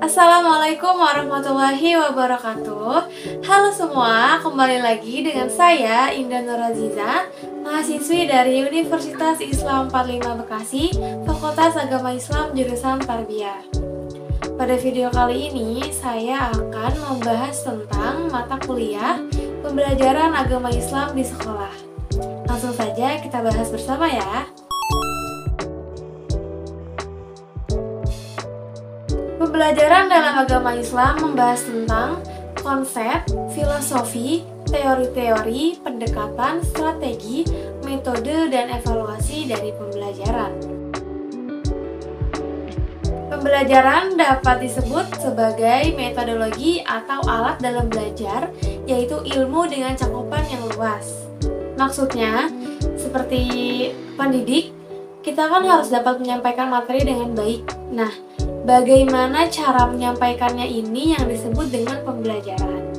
Assalamualaikum warahmatullahi wabarakatuh. Halo semua, kembali lagi dengan saya Indah Nuraziza, mahasiswi dari Universitas Islam 45 Bekasi, Fakultas Agama Islam jurusan Tarbiyah. Pada video kali ini, saya akan membahas tentang mata kuliah pembelajaran agama Islam di sekolah. Langsung saja kita bahas bersama ya. Pembelajaran dalam agama Islam membahas tentang konsep, filosofi, teori-teori, pendekatan, strategi, metode, dan evaluasi dari pembelajaran. Pembelajaran dapat disebut sebagai metodologi atau alat dalam belajar, yaitu ilmu dengan cakupan yang luas. Maksudnya, seperti pendidik, kita kan harus dapat menyampaikan materi dengan baik. Nah, bagaimana cara menyampaikannya ini yang disebut dengan pembelajaran.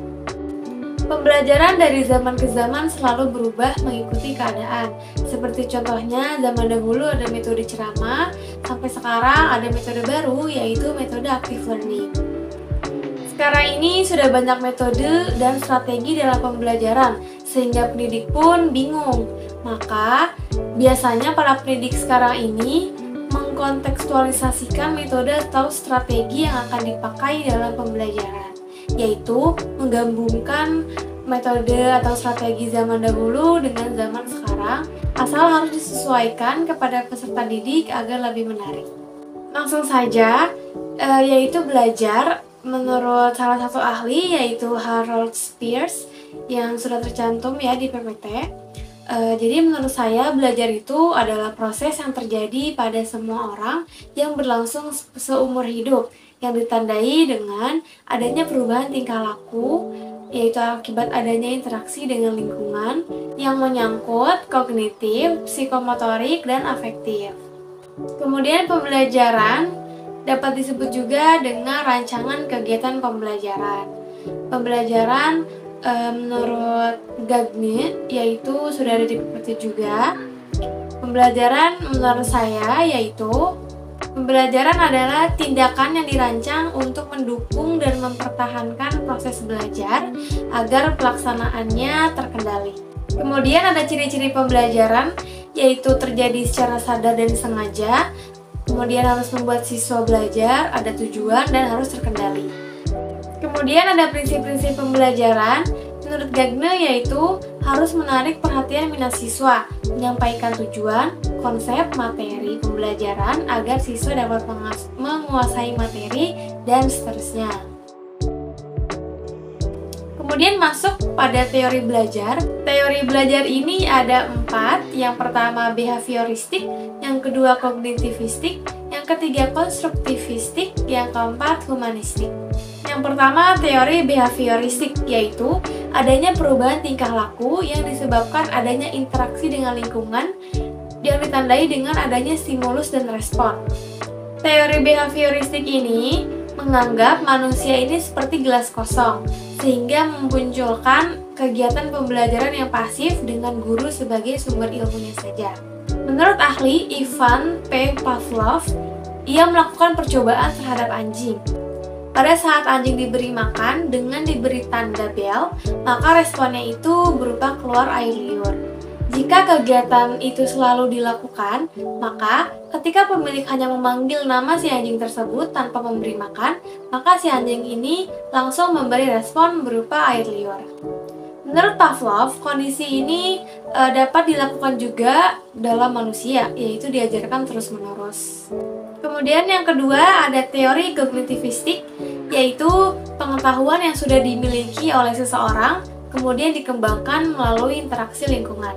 Pembelajaran dari zaman ke zaman selalu berubah mengikuti keadaan. Seperti contohnya zaman dahulu ada metode ceramah, sampai sekarang ada metode baru yaitu metode active learning. Sekarang ini sudah banyak metode dan strategi dalam pembelajaran, sehingga pendidik pun bingung. Maka, biasanya para pendidik sekarang ini mengkontekstualisasikan metode atau strategi yang akan dipakai dalam pembelajaran, yaitu menggabungkan metode atau strategi zaman dahulu dengan zaman sekarang, asal harus disesuaikan kepada peserta didik agar lebih menarik. Langsung saja, yaitu belajar menurut salah satu ahli, yaitu Harold Spears, yang sudah tercantum ya di PPT. Jadi menurut saya belajar itu adalah proses yang terjadi pada semua orang yang berlangsung seumur hidup, yang ditandai dengan adanya perubahan tingkah laku, yaitu akibat adanya interaksi dengan lingkungan yang menyangkut kognitif, psikomotorik, dan afektif. Kemudian pembelajaran dapat disebut juga dengan rancangan kegiatan pembelajaran. Pembelajaran menurut Gagne, yaitu sudah ada di PPT juga. Pembelajaran menurut saya yaitu pembelajaran adalah tindakan yang dirancang untuk mendukung dan mempertahankan proses belajar agar pelaksanaannya terkendali. Kemudian ada ciri-ciri pembelajaran, yaitu terjadi secara sadar dan sengaja, kemudian harus membuat siswa belajar, ada tujuan, dan harus terkendali. Kemudian ada prinsip-prinsip pembelajaran menurut Gagne, yaitu harus menarik perhatian minat siswa, menyampaikan tujuan, konsep, materi pembelajaran agar siswa dapat menguasai materi, dan seterusnya. Kemudian masuk pada teori belajar. Teori belajar ini ada 4. Yang pertama behavioristik, yang kedua kognitivistik, yang ketiga konstruktivistik, yang keempat humanistik. Yang pertama teori behavioristik, yaitu adanya perubahan tingkah laku yang disebabkan adanya interaksi dengan lingkungan yang ditandai dengan adanya stimulus dan respon. Teori behavioristik ini menganggap manusia ini seperti gelas kosong, sehingga memunculkan kegiatan pembelajaran yang pasif dengan guru sebagai sumber ilmunya saja. Menurut ahli Ivan P. Pavlov, ia melakukan percobaan terhadap anjing. Pada saat anjing diberi makan dengan diberi tanda bel, maka responnya itu berupa keluar air liur. Jika kegiatan itu selalu dilakukan, maka ketika pemilik hanya memanggil nama si anjing tersebut tanpa memberi makan, maka si anjing ini langsung memberi respon berupa air liur. Menurut Pavlov, kondisi ini dapat dilakukan juga dalam manusia, yaitu diajarkan terus-menerus. Kemudian yang kedua ada teori kognitivistik, yaitu pengetahuan yang sudah dimiliki oleh seseorang, kemudian dikembangkan melalui interaksi lingkungan.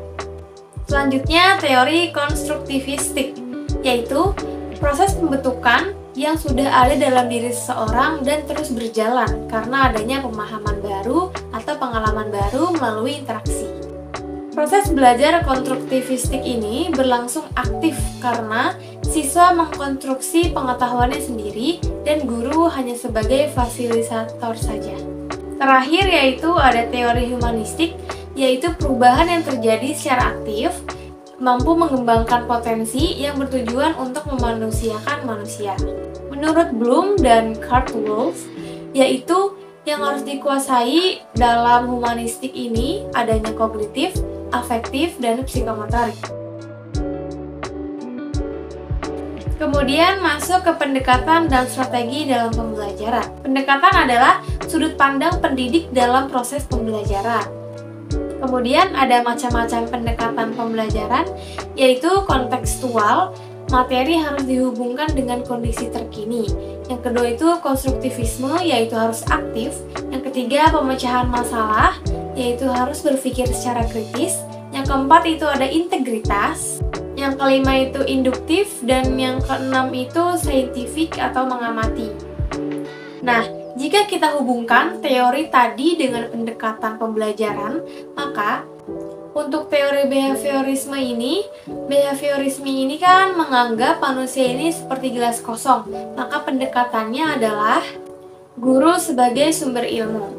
Selanjutnya teori konstruktivistik, yaitu proses pembentukan yang sudah ada dalam diri seseorang dan terus berjalan karena adanya pemahaman baru atau pengalaman baru melalui interaksi. Proses belajar konstruktivistik ini berlangsung aktif karena siswa mengkonstruksi pengetahuannya sendiri dan guru hanya sebagai fasilitator saja. Terakhir yaitu ada teori humanistik, yaitu perubahan yang terjadi secara aktif, mampu mengembangkan potensi yang bertujuan untuk memanusiakan manusia. menurut Bloom dan Cartwright, yaitu yang harus dikuasai dalam humanistik ini adanya kognitif, afektif, dan psikomotorik. Kemudian masuk ke pendekatan dan strategi dalam pembelajaran. Pendekatan adalah sudut pandang pendidik dalam proses pembelajaran. Kemudian ada macam-macam pendekatan pembelajaran, yaitu kontekstual, materi harus dihubungkan dengan kondisi terkini. Yang kedua itu konstruktivisme, yaitu harus aktif. Yang ketiga pemecahan masalah, yaitu harus berpikir secara kritis. Yang keempat itu ada integritas. Yang kelima itu induktif, dan yang keenam itu saintifik atau mengamati. Nah, jika kita hubungkan teori tadi dengan pendekatan pembelajaran, maka untuk teori behaviorisme ini kan menganggap manusia ini seperti gelas kosong. Maka pendekatannya adalah guru sebagai sumber ilmu.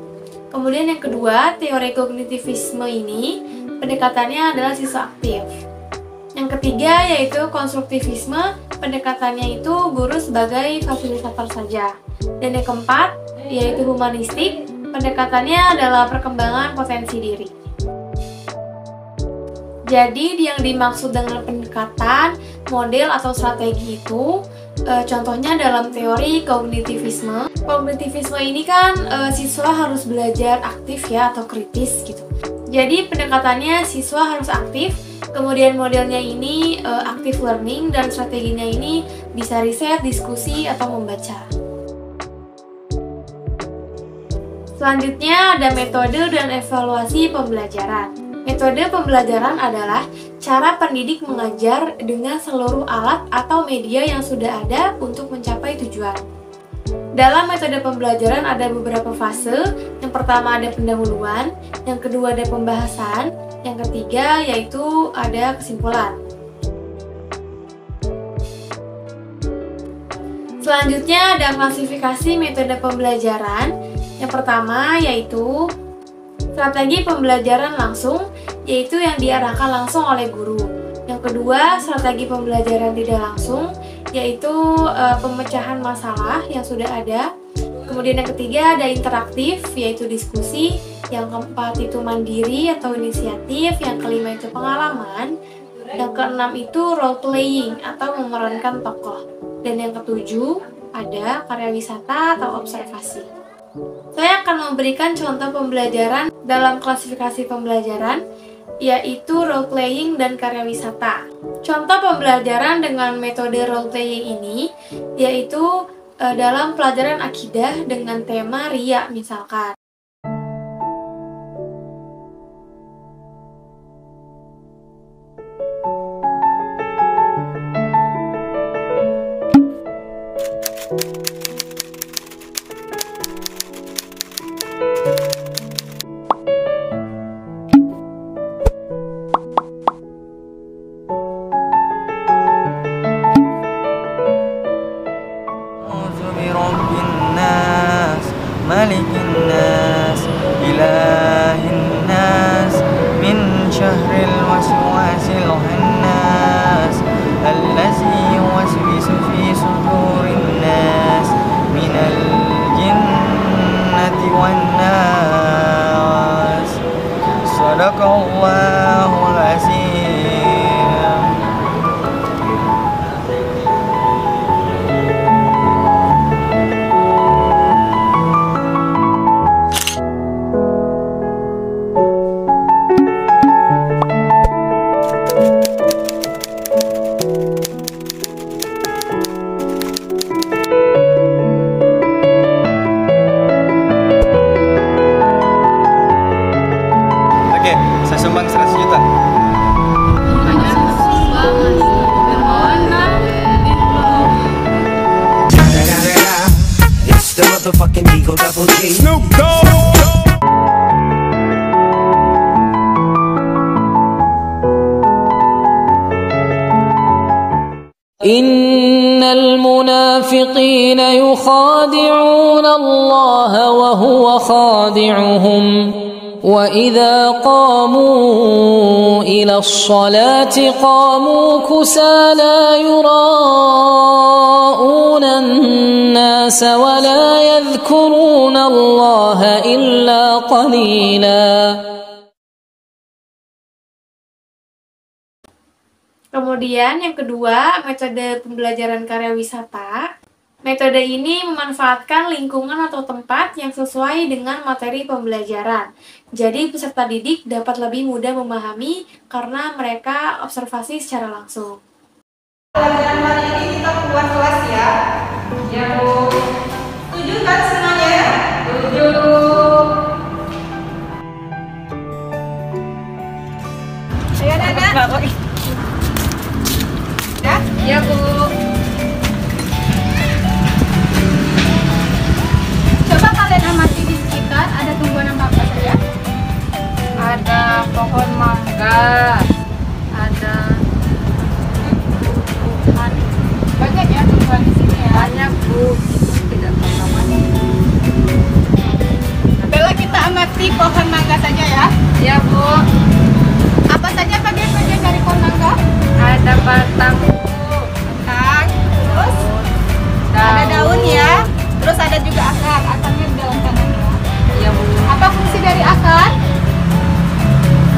Kemudian yang kedua, teori kognitivisme ini pendekatannya adalah siswa aktif. Yang ketiga yaitu konstruktivisme, pendekatannya itu guru sebagai fasilitator saja. Dan yang keempat yaitu humanistik, pendekatannya adalah perkembangan potensi diri. Jadi yang dimaksud dengan pendekatan, model atau strategi itu contohnya dalam teori kognitivisme. Kognitivisme ini kan siswa harus belajar aktif ya atau kritis gitu. Jadi pendekatannya siswa harus aktif, kemudian modelnya ini active learning, dan strateginya ini bisa riset, diskusi, atau membaca. Selanjutnya ada metode dan evaluasi pembelajaran. Metode pembelajaran adalah cara pendidik mengajar dengan seluruh alat atau media yang sudah ada untuk mencapai tujuan. Dalam metode pembelajaran ada beberapa fase. Yang pertama ada pendahuluan, yang kedua ada pembahasan, yang ketiga yaitu ada kesimpulan. Selanjutnya ada klasifikasi metode pembelajaran. Yang pertama yaitu strategi pembelajaran langsung, yaitu yang diarahkan langsung oleh guru. Yang kedua, strategi pembelajaran tidak langsung, yaitu pemecahan masalah yang sudah ada. Kemudian yang ketiga ada interaktif, yaitu diskusi. Yang keempat itu mandiri atau inisiatif. Yang kelima itu pengalaman. Yang keenam itu role playing atau memerankan tokoh. Dan yang ketujuh ada karya wisata atau observasi. Saya akan memberikan contoh pembelajaran dalam klasifikasi pembelajaran, yaitu role playing dan karya wisata. Contoh pembelajaran dengan metode role playing ini yaitu dalam pelajaran akidah dengan tema riya misalkan. Malikin nas, ilahin nas, min syahril waswasil khannas, allazi yuwaswisu fi sudurin nas, minal jinnati wan nas. Sadaqallahul azim. Saya sumbang 100 juta. It's the motherfucking Eagle Double G. Snoop Dogg. إن المنافقين يخادعون الله وهو خادعهم وإذا قاموا إلى الصلاة قاموا كسالى يراءون الناس ولا يذكرون الله إلا قليلا. Kemudian yang kedua, metode pembelajaran karya wisata. Metode ini memanfaatkan lingkungan atau tempat yang sesuai dengan materi pembelajaran. Jadi peserta didik dapat lebih mudah memahami karena mereka observasi secara langsung. Pelajaran hari ini kita buat kelas ya. Ya Bu. Setuju kan semuanya ya? Setuju. Ayo Nana. Ya? Ya Bu. Coba kalian amati di sekitar ada tumbuhan apa saja? Ada pohon mangga, ada tumbuhan. Banyak ya tumbuhan di sini ya? Banyak Bu, tidak tahu namanya. Bella, kita amati pohon mangga saja ya? Ya Bu. Apa saja bagian-bagian dari pohon mangga? Ada batang Bu. Batang, terus ada daun ya. Terus ada juga akar, akarnya di dalam tanah ya. Iya Bu. Apa fungsi dari akar?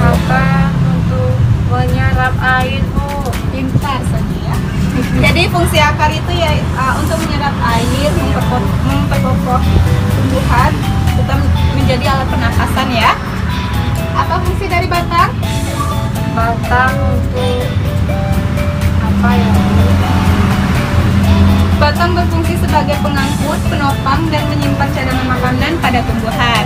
Akar untuk menyerap air Bu. Pintar saja ya. Jadi fungsi akar itu ya untuk menyerap air, memperkokoh tumbuhan, serta menjadi alat pernapasan ya. Apa fungsi dari batang? Batang untuk apa ya Bu? Batang berfungsi sebagai pengangkut, penopang, dan menyimpan cadangan makanan pada tumbuhan.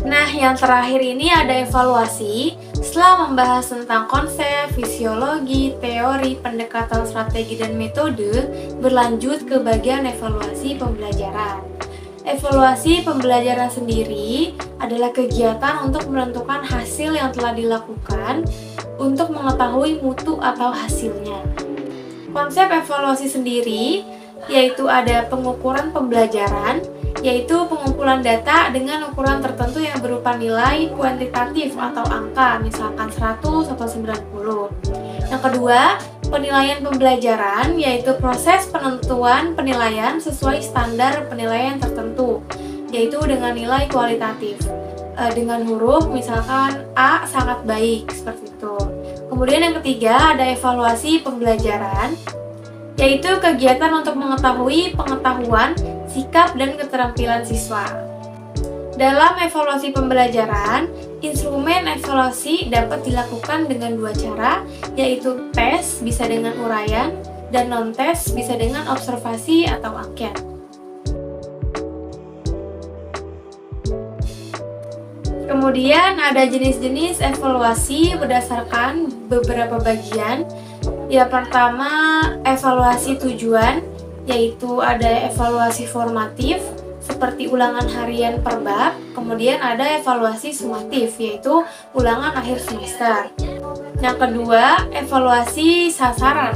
Nah, yang terakhir ini ada evaluasi. Setelah membahas tentang konsep, fisiologi, teori, pendekatan strategi, dan metode, berlanjut ke bagian evaluasi pembelajaran. Evaluasi pembelajaran sendiri adalah kegiatan untuk menentukan hasil yang telah dilakukan untuk mengetahui mutu atau hasilnya. Konsep evaluasi sendiri yaitu ada pengukuran pembelajaran, yaitu pengumpulan data dengan ukuran tertentu yang berupa nilai kuantitatif atau angka, misalkan 100 atau 90. Yang kedua, penilaian pembelajaran, yaitu proses penentuan penilaian sesuai standar penilaian tertentu, yaitu dengan nilai kualitatif. Dengan huruf, misalkan A sangat baik, seperti itu. Kemudian yang ketiga, ada evaluasi pembelajaran, yaitu kegiatan untuk mengetahui pengetahuan, sikap, dan keterampilan siswa. Dalam evaluasi pembelajaran, instrumen evaluasi dapat dilakukan dengan dua cara, yaitu tes bisa dengan uraian, dan non-tes bisa dengan observasi atau angket. Kemudian ada jenis-jenis evaluasi berdasarkan beberapa bagian. Yang pertama, evaluasi tujuan, yaitu ada evaluasi formatif seperti ulangan harian per bab. Kemudian ada evaluasi sumatif, yaitu ulangan akhir semester. Yang kedua, evaluasi sasaran.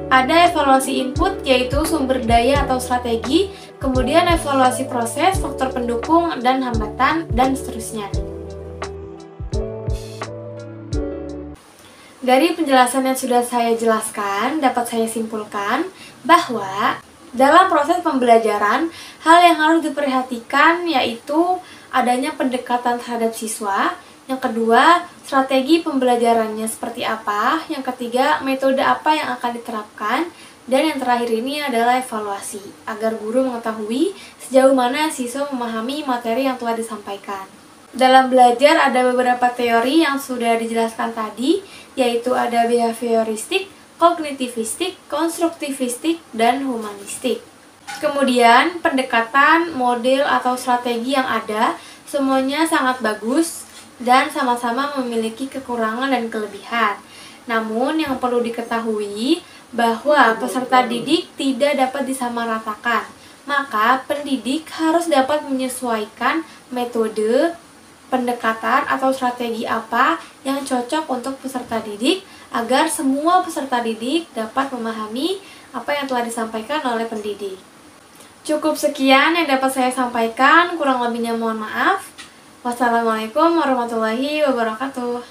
Ada evaluasi input, yaitu sumber daya atau strategi. Kemudian evaluasi proses, faktor pendukung dan hambatan, dan seterusnya. Dari penjelasan yang sudah saya jelaskan, dapat saya simpulkan bahwa dalam proses pembelajaran, hal yang harus diperhatikan yaitu adanya pendekatan terhadap siswa. Yang kedua, strategi pembelajarannya seperti apa. Yang ketiga, metode apa yang akan diterapkan. Dan yang terakhir ini adalah evaluasi, agar guru mengetahui sejauh mana siswa memahami materi yang telah disampaikan. Dalam belajar ada beberapa teori yang sudah dijelaskan tadi, yaitu ada behavioristik, kognitivistik, konstruktivistik, dan humanistik. Kemudian pendekatan, model, atau strategi yang ada semuanya sangat bagus dan sama-sama memiliki kekurangan dan kelebihan. Namun yang perlu diketahui bahwa peserta didik tidak dapat disamaratakan. Maka pendidik harus dapat menyesuaikan metode, pendekatan, atau strategi apa yang cocok untuk peserta didik agar semua peserta didik dapat memahami apa yang telah disampaikan oleh pendidik. Cukup sekian yang dapat saya sampaikan, kurang lebihnya mohon maaf. Wassalamualaikum warahmatullahi wabarakatuh.